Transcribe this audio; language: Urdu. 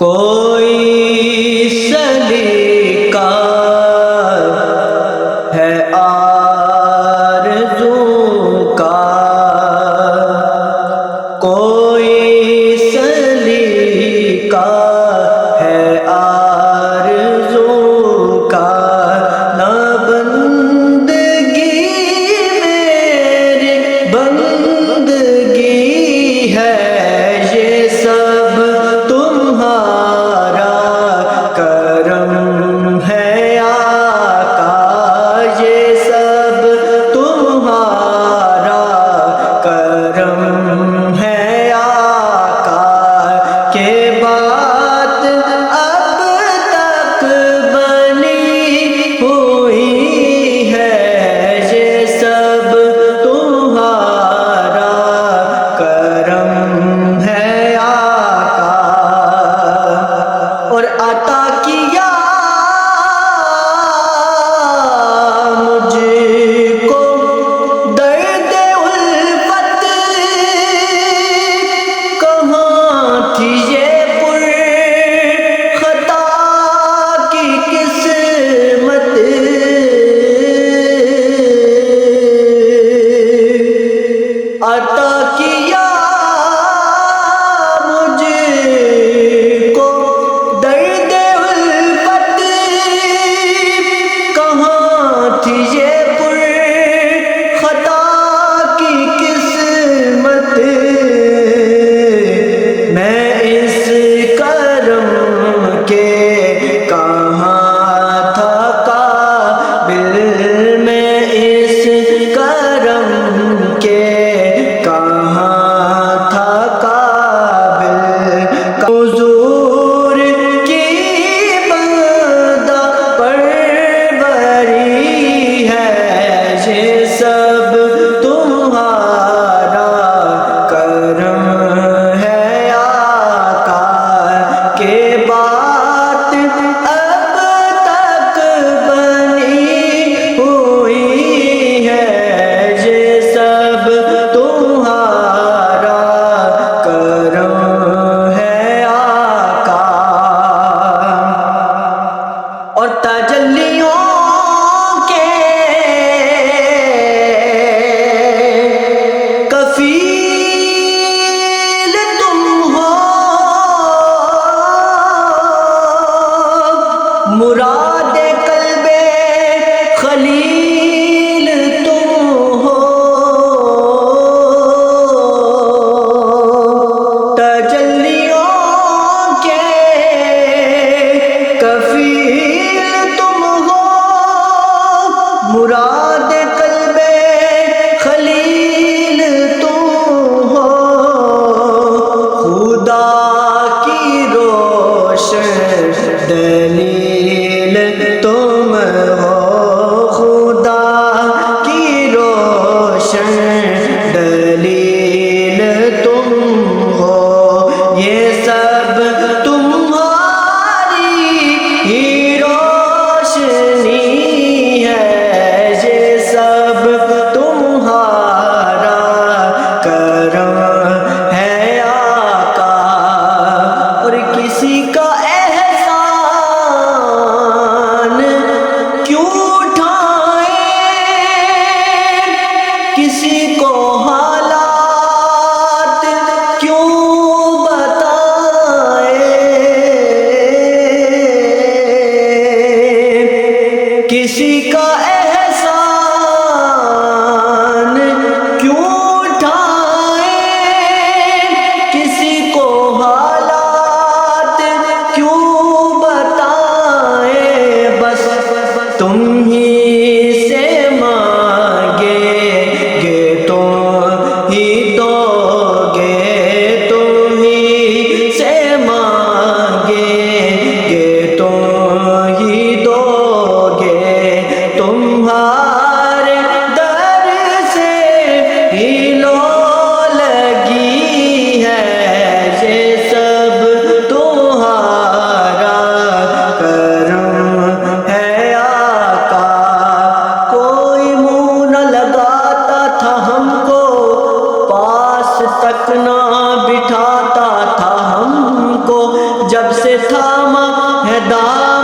کوئی سلیقہ ہے آرزو کا، کوئی سلیقہ ہے آرزو کا، نہ بندگی میری بندگی ہے، یہ سب تمہارا کرم ہے آقا، یہ سب تمہارا کرم ہے آقا، کہ بات اب تک بنی ہوئی ہے، یہ سب تمہارا کرم ہے آقا، اور عطا کیا مجھ کو درد الفت، کہاں تھی یہ پر خطا کی قسمت، عطا کیا مجھ کو درد الفت، کہاں تھی یہ پر خطا کی قسمت، میں اس کرم کے کہاں تھا قابل، میں اس کرم کے کہاں تھا قابل، حضور کی بندہ پروری ہے، یہ سب تمہارا کرم ہے آقا، کہ بات اب تک بنی ہوئی ہے، یہ سب تمہارا کرم ہے آقا، اور تجلیوں کے کفیل تم ہو، مراد قلب خلیل تم ہو، تجلیوں کے کفیل تم ہو، مراد قلب خلیل تم ہو، خدا کی روشن دلیل تم ہو، خدا کی روشن دلیل تم ہو، یہ سب تمہاری ہی روشنی ہے، یہ سب تمہارا کرم ہے آقا، اور کسی کا احسان کیوں اٹھائیں، کسی کو حالات کیوں بتائیں، کسی کا احسان کیوں اٹھائیں، کسی کو حالات سے تھاما ہے دامن